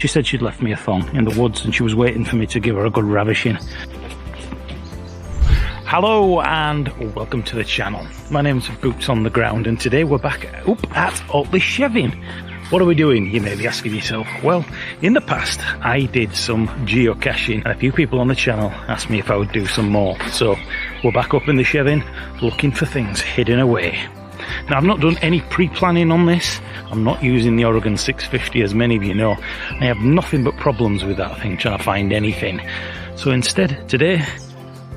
She said she'd left me a thong in the woods and she was waiting for me to give her a good ravishing. Hello and welcome to the channel. My name's Boots on the Ground and today we're back up at OTLEY Chevin. What are we doing, you may be asking yourself? Well, in the past I did some geocaching and a few people on the channel asked me if I would do some more. So we're back up in the Chevin looking for things hidden away. Now I've not done any pre-planning on this. I'm not using the Oregon 650 as many of you know. I have nothing but problems with that thing trying to find anything. So instead today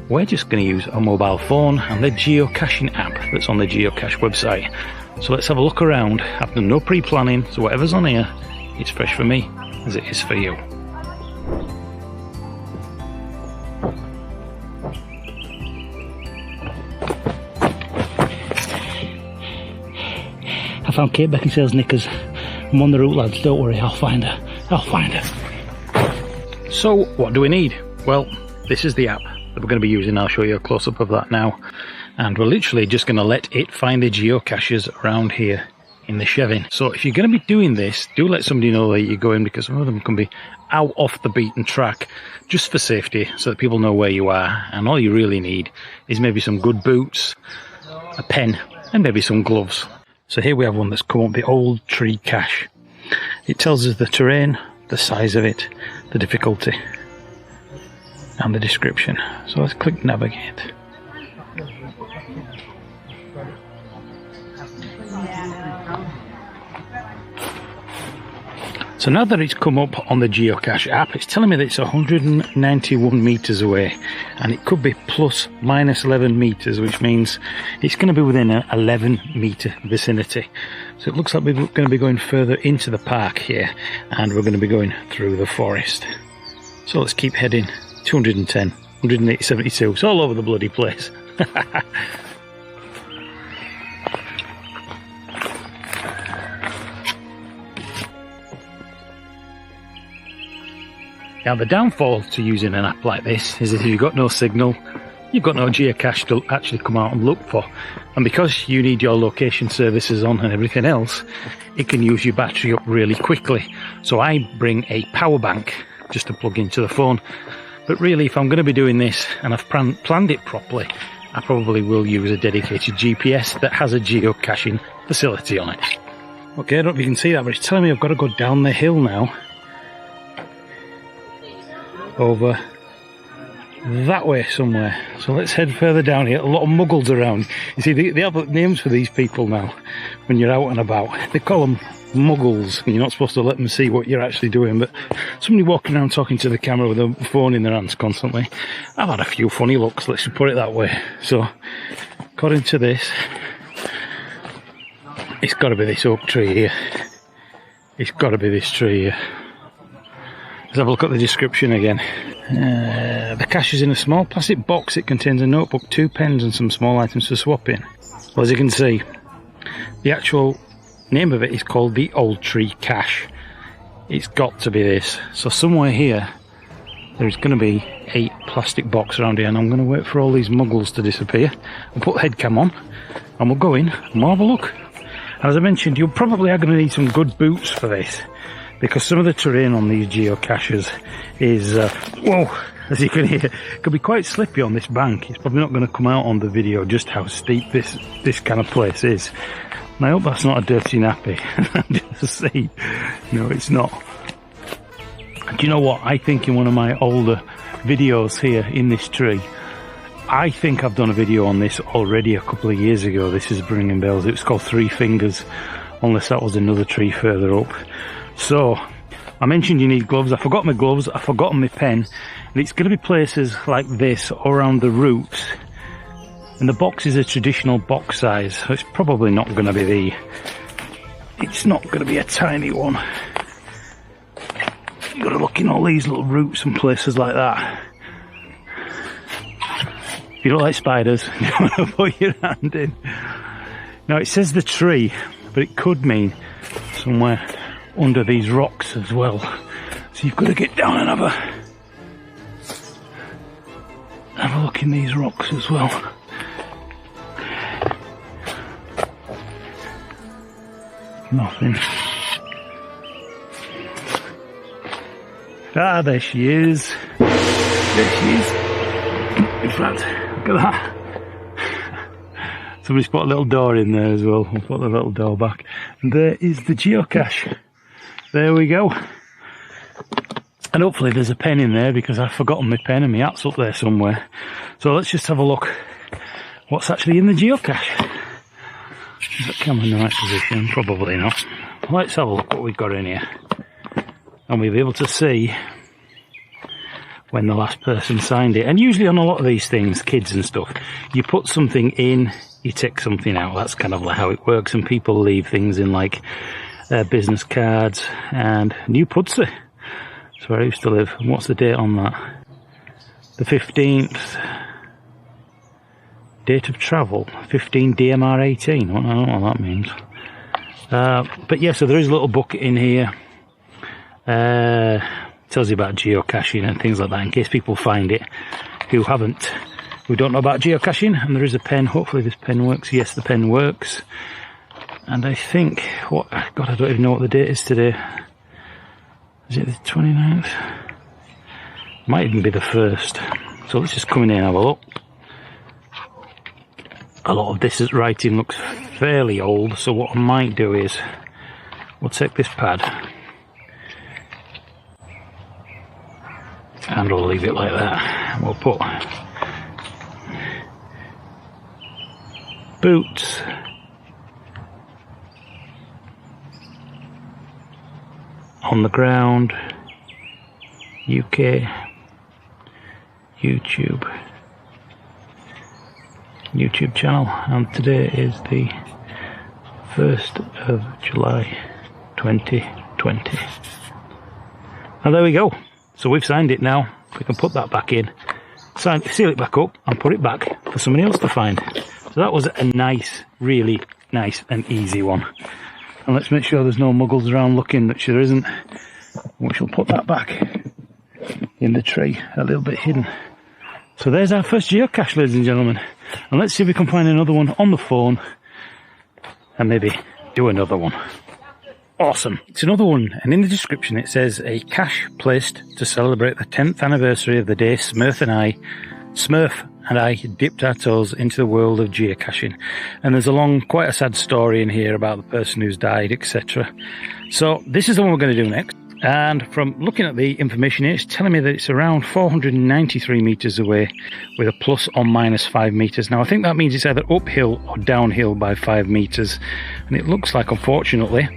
we're just going to use a mobile phone and the geocaching app that's on the Geocache website. So let's have a look around. I've done no pre-planning, so whatever's on here, it's fresh for me as it is for you. I found Kate Beckinsale's knickers. I'm on the route, lads, don't worry, I'll find her. I'll find her. So, what do we need? Well, this is the app that we're going to be using. I'll show you a close-up of that now. And we're literally just going to let it find the geocaches around here in the Chevin. So if you're going to be doing this, do let somebody know that you're going, because some of them can be out off the beaten track just for safety, so that people know where you are. And all you really need is maybe some good boots, a pen, and maybe some gloves. So here we have one that's come up, the Old Tree Cache. It tells us the terrain, the size of it, the difficulty, and the description. So let's click navigate. So now that it's come up on the geocache app, it's telling me that it's 191 meters away, and it could be plus minus 11 meters, which means it's going to be within an 11 meter vicinity. So it looks like we're going to be going further into the park here, and we're going to be going through the forest. So let's keep heading. 210, 180, 72, it's all over the bloody place. Now the downfall to using an app like this is if you've got no signal, you've got no geocache to actually come out and look for. And because you need your location services on and everything else, it can use your battery up really quickly. So I bring a power bank just to plug into the phone. But really, if I'm going to be doing this and I've planned it properly, I probably will use a dedicated GPS that has a geocaching facility on it. Okay, I don't know if you can see that, but it's telling me I've got to go down the hill now. Over that way somewhere. So let's head further down here. A lot of muggles around. You see, they have names for these people now when you're out and about. They call them muggles. You're not supposed to let them see what you're actually doing, but somebody walking around talking to the camera with a phone in their hands constantly. I've had a few funny looks, let's just put it that way. So according to this, it's got to be this oak tree here. It's got to be this tree here. Let's have a look at the description again. The cache is in a small plastic box. It contains a notebook, 2 pens and some small items for swapping. Well, as you can see, the actual name of it is called the Old Tree Cache. It's got to be this. So somewhere here there's going to be a plastic box around here, and I'm going to wait for all these muggles to disappear. I'll put head cam on and we'll go in and we'll have a look. And as I mentioned, you probably are going to need some good boots for this, because some of the terrain on these geocaches is, whoa, as you can hear, it could be quite slippy on this bank. It's probably not going to come out on the video just how steep this kind of place is. And I hope that's not a dirty nappy. Just see, no, it's not. And do you know what? I think in one of my older videos here in this tree, I think I've done a video on this already a couple of years ago. This is ringing bells. It was called Three Fingers, unless that was another tree further up. So I mentioned you need gloves. I forgot my gloves, I forgot my pen, and it's going to be places like this around the roots. And the box is a traditional box size, so it's probably not going to be it's not going to be a tiny one. You've got to look in all these little roots and places like that. If you don't like spiders, you want to put your hand in. Now it says the tree, but it could mean somewhere under these rocks as well. So you've got to get down and have a look in these rocks as well. Nothing. Ah, there she is. There she is. In fact, look at that. Somebody's put a little door in there as well. We'll put the little door back. And there is the geocache. There we go. And hopefully there's a pen in there, because I've forgotten my pen and my hat's up there somewhere. So let's just have a look what's actually in the geocache. Is that camera in the right position? Probably not. Let's have a look what we've got in here. And we'll be able to see when the last person signed it. And usually on a lot of these things, kids and stuff, you put something in, you take something out. That's kind of like how it works. And people leave things in, like business cards and New Pudsey. That's where I used to live. And what's the date on that? The 15th. Date of travel, 15 DMR 18. I don't know what that means. But yeah, so there is a little book in here. Tells you about geocaching and things like that, in case people find it who don't know about geocaching. And there is a pen. Hopefully this pen works. Yes, the pen works. And I think, God, I don't even know what the date is today. Is it the 29th? Might even be the 1st. So let's just come in here and have a look. A lot of this writing looks fairly old, so what I might do is we'll take this pad and we'll leave it like that. We'll put boots, on the ground, UK, YouTube channel, and today is the 1st of July 2020. And there we go. So we've signed it now. We can put that back in, seal it back up, and put it back for somebody else to find. So that was a nice, really nice and easy one. And let's make sure there's no muggles around looking, which there isn't. We shall put that back in the tree, a little bit hidden. So there's our first geocache, ladies and gentlemen. And let's see if we can find another one on the phone and maybe do another one. Awesome. It's another one, and in the description it says a cache placed to celebrate the 10th anniversary of the day Smurf and I dipped our toes into the world of geocaching. And there's quite a sad story in here about the person who's died, etc. So this is the one we're going to do next. And from looking at the information here, it's telling me that it's around 493 metres away with a plus or minus 5 metres. Now, I think that means it's either uphill or downhill by 5 metres. And it looks like, unfortunately,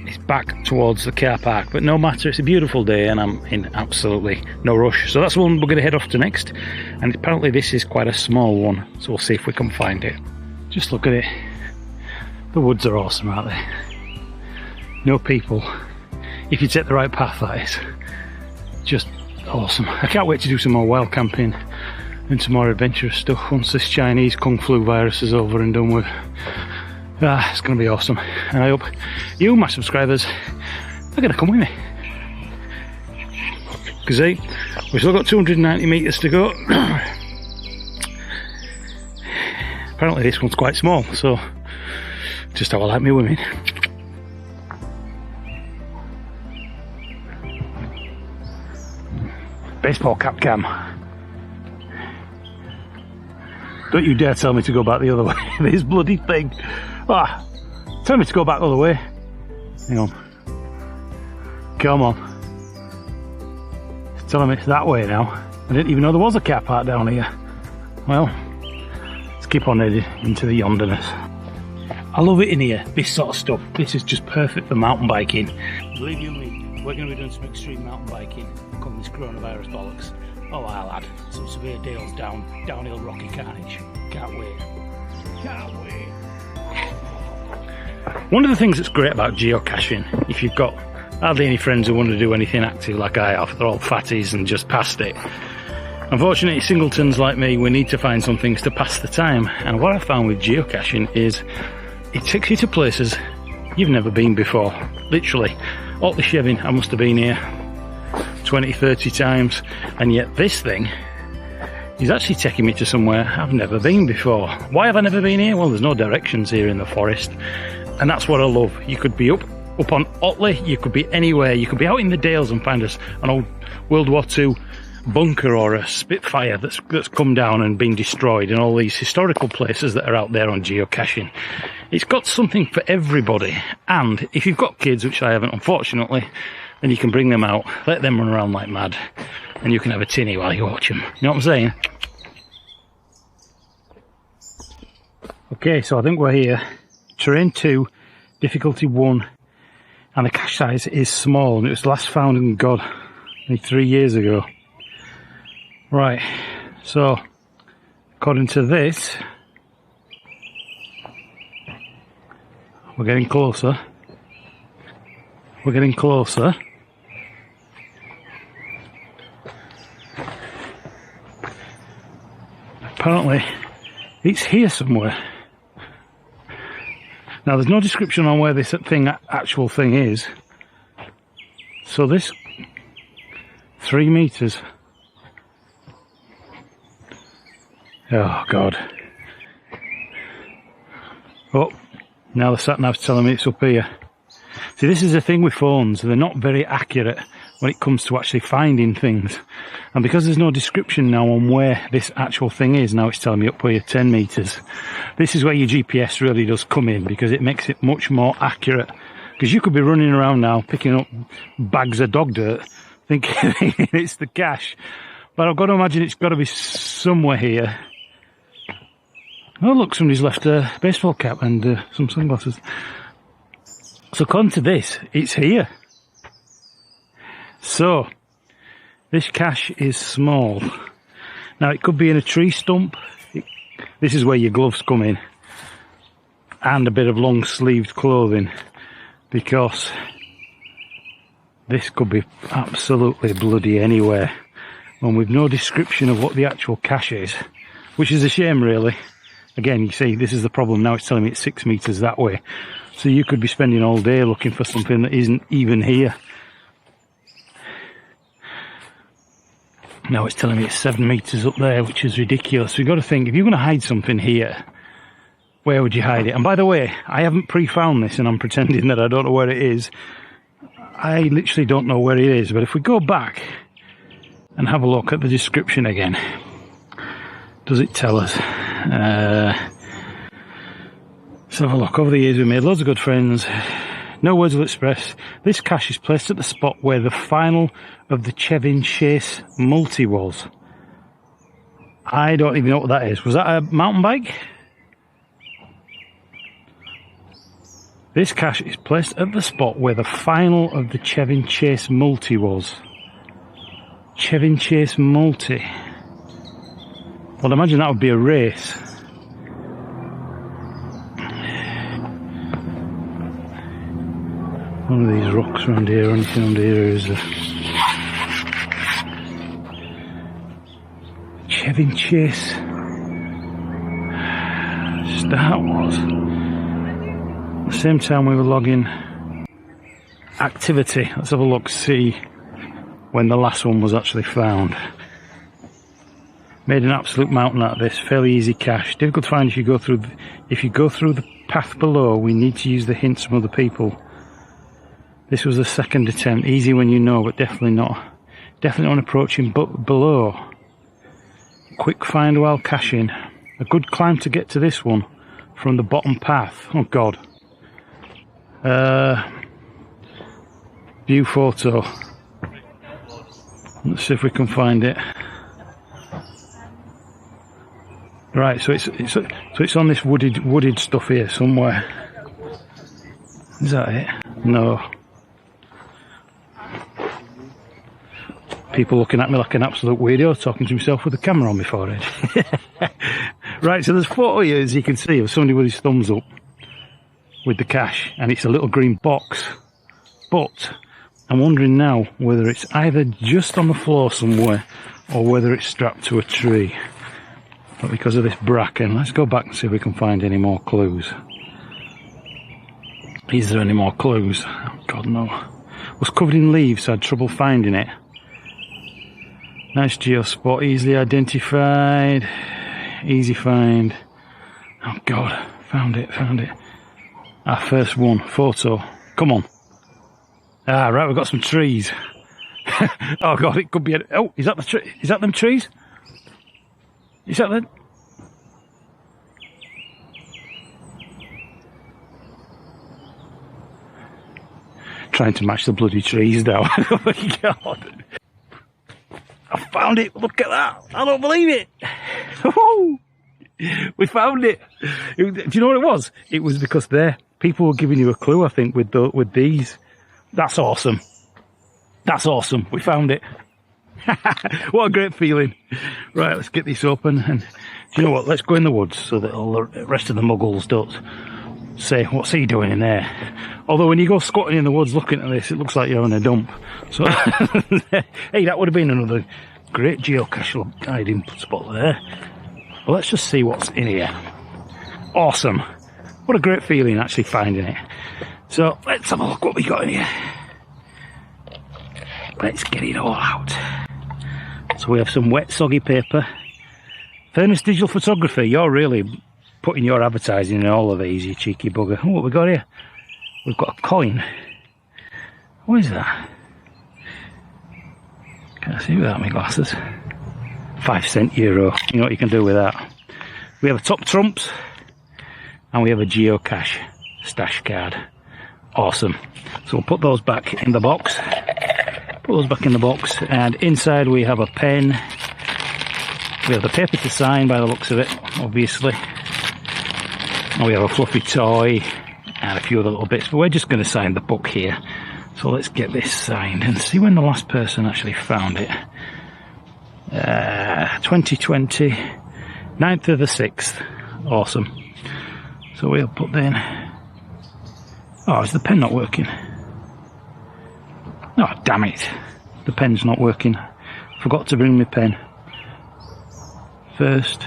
it's back towards the car park. But no matter, it's a beautiful day and I'm in absolutely no rush. So that's the one we're going to head off to next. And apparently this is quite a small one. So we'll see if we can find it. Just look at it. The woods are awesome, aren't they? No people. If you take the right path, that is. Just awesome. I can't wait to do some more wild camping and some more adventurous stuff once this Chinese Kung Flu virus is over and done with. It's going to be awesome. And I hope you, my subscribers, are going to come with me. Because we've still got 290 metres to go. Apparently this one's quite small, so just how I like me women. Baseball cap cam. Don't you dare tell me to go back the other way. This bloody thing. Tell me to go back the other way. Hang on. Come on. It's telling me it's that way now. I didn't even know there was a car park down here. Well, let's keep on heading into the yonderness. I love it in here, this sort of stuff. This is just perfect for mountain biking. Believe you me, we're going to be doing some extreme mountain biking come this coronavirus bollocks. Oh, I'll add some severe deals downhill rocky carnage. Can't wait. Can't wait. One of the things that's great about geocaching, if you've got hardly any friends who want to do anything active like I have, they're all fatties and just past it. Unfortunately, singletons like me, we need to find some things to pass the time. And what I found with geocaching is it takes you to places you've never been before. Literally. OTLEY Chevin, I must have been here 20, 30 times. And yet this thing is actually taking me to somewhere I've never been before. Why have I never been here? Well, there's no directions here in the forest. And that's what I love. You could be up up on OTLEY, you could be anywhere. You could be out in the Dales and find an old World War II bunker or a Spitfire that's come down and been destroyed, and all these historical places that are out there on geocaching. It's got something for everybody, and if you've got kids, which I haven't unfortunately, then you can bring them out, let them run around like mad, and you can have a tinny while you watch them. You know what I'm saying? Okay, so I think we're here. Terrain 2, difficulty 1, and the cache size is small, and it was last found in God, only 3 years ago. Right, so according to this, we're getting closer. We're getting closer. Apparently, it's here somewhere. Now, there's no description on where this actual thing is. So this 3 meters. Oh God. Oh, now the sat-nav's telling me it's up here. See, this is the thing with phones, they're not very accurate when it comes to actually finding things. And because there's no description now on where this actual thing is, now it's telling me up here 10 meters. This is where your GPS really does come in, because it makes it much more accurate. Because you could be running around now picking up bags of dog dirt thinking it's the cache. But I've got to imagine it's got to be somewhere here. Oh look, somebody's left a baseball cap and some sunglasses. So according to this, it's here. So, this cache is small. Now it could be in a tree stump. This is where your gloves come in. And a bit of long sleeved clothing. Because this could be absolutely bloody anywhere. And with no description of what the actual cache is. Which is a shame really. Again, you see, this is the problem now, it's telling me it's 6 meters that way. So you could be spending all day looking for something that isn't even here. Now it's telling me it's 7 meters up there, which is ridiculous. So you've got to think, if you're going to hide something here, where would you hide it? And by the way, I haven't pre-found this and I'm pretending that I don't know where it is. I literally don't know where it is, but if we go back and have a look at the description again, does it tell us? Let's have a look. Over the years we made loads of good friends. No words will express. This cache is placed at the spot where the final of the Chevin Chase multi was. I don't even know what that is. Was that a mountain bike? This cache is placed at the spot where the final of the Chevin Chase multi was. Chevin Chase multi. Well, I imagine that would be a race. One of these rocks around here, or anything around here is a Chevin Chase start was. At the same time we were logging activity. Let's have a look, see when the last one was actually found. Made an absolute mountain out of this. Fairly easy cache. Difficult to find if you go through. If you go through the path below, we need to use the hints from other people. This was the second attempt. Easy when you know, but definitely not. Definitely not approaching below. Quick find while caching. A good climb to get to this one from the bottom path. Oh God. View photo. Let's see if we can find it. Right, so it's on this wooded stuff here somewhere. Is that it? No. People looking at me like an absolute weirdo, talking to himself with a camera on my forehead. Right, so there's a photo here, as you can see, of somebody with his thumbs up with the cache, and it's a little green box. But I'm wondering now whether it's either just on the floor somewhere or whether it's strapped to a tree. But because of this bracken, let's go back and see if we can find any more clues. Is there any more clues? Oh God, no. It was covered in leaves, so I had trouble finding it. Nice geo spot, easily identified. Easy find. Oh God, found it. Our first one, photo. Come on, Ah, right, we've got some trees. Oh god, it could be oh, is that the tree? Is that them trees? Is that the... Trying to match the bloody trees now. Oh my god. I found it, look at that. I don't believe it. We found it. Do you know what it was? It was because people were giving you a clue, I think, with these. That's awesome. That's awesome. We found it. What a great feeling. Right, let's get this open. And do you know what? Let's go in the woods so that all the rest of the muggles don't say, what's he doing in there? Although when you go squatting in the woods looking at this, it looks like you're in a dump. So, hey, that would have been another great geocache hiding spot there. Well, let's just see what's in here. Awesome. What a great feeling actually finding it. So, let's have a look what we got in here. Let's get it all out. So we have some wet soggy paper. Furnace Digital Photography, you're really putting your advertising in all of these, you cheeky bugger. Oh, what we got here? We've got a coin. What is that? Can't see without my glasses. 5 cent euro. You know what you can do with that. We have a top trumps and we have a geocache stash card. Awesome. So we'll put those back in the box. Put those back in the box, and inside we have a pen. We have the paper to sign by the looks of it, obviously. And we have a fluffy toy and a few other little bits, but we're just going to sign the book here. So let's get this signed and see when the last person actually found it. 2020, 9th of the 6th. Awesome. So we'll put in... Oh, is the pen not working? Oh, damn it. The pen's not working. Forgot to bring my pen. 1st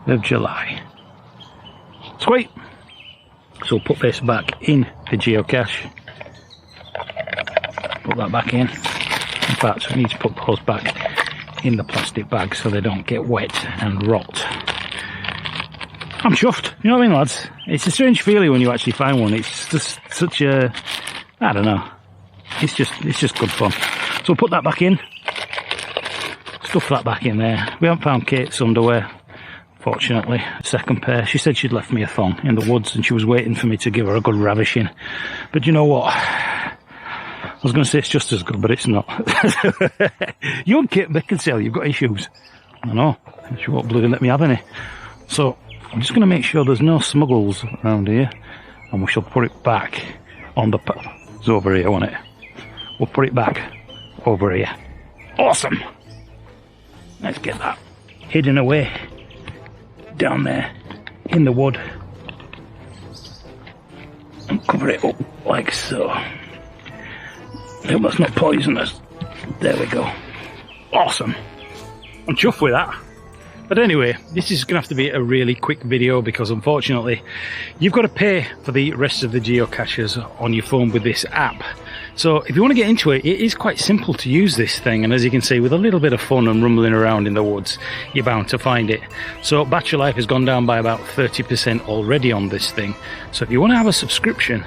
of July. Sweet. So we'll put this back in the geocache. Put that back in. In fact, we need to put those back in the plastic bag so they don't get wet and rot. I'm chuffed. You know what I mean, lads? It's a strange feeling when you actually find one. It's just such a... I don't know. It's just good fun. So we'll put that back in. Stuff that back in there. We haven't found Kate's underwear, fortunately. Second pair. She said she'd left me a thong in the woods and she was waiting for me to give her a good ravishing. But you know what? I was going to say it's just as good, but it's not. You and Kate Beckinsale, you've got issues. I know. She won't bloody let me have any. So I'm just going to make sure there's no smuggles around here. And we shall put it back on the... It's over here, won't it? We'll put it back over here. Awesome! Let's get that hidden away down there in the wood and cover it up like so. I hope that's not poisonous. There we go. Awesome! I'm chuffed with that. But anyway, this is going to have to be a really quick video because unfortunately you've got to pay for the rest of the geocaches on your phone with this app. So if you want to get into it, it is quite simple to use this thing, and as you can see, with a little bit of fun and rumbling around in the woods, you're bound to find it. So battery life has gone down by about 30% already on this thing. So if you want to have a subscription,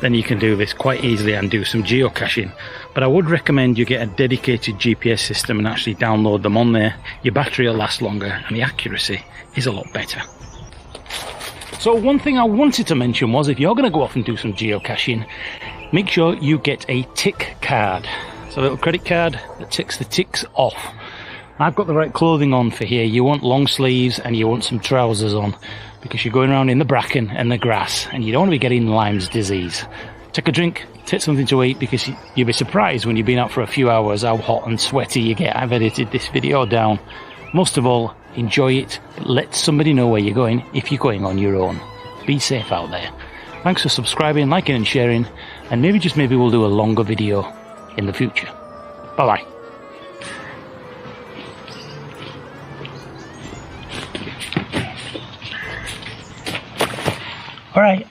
then you can do this quite easily and do some geocaching. But I would recommend you get a dedicated GPS system and actually download them on there. Your battery will last longer and the accuracy is a lot better. So one thing I wanted to mention was if you're going to go off and do some geocaching, make sure you get a tick card. So a little credit card that ticks the ticks off. I've got the right clothing on for here. You want long sleeves and you want some trousers on because you're going around in the bracken and the grass and you don't want to be getting Lyme's disease. Take a drink, take something to eat because you'll be surprised when you've been out for a few hours how hot and sweaty you get. I've edited this video down. Most of all, enjoy it. Let somebody know where you're going if you're going on your own. Be safe out there. Thanks for subscribing, liking and sharing, and maybe we'll do a longer video in the future. Bye bye. All right.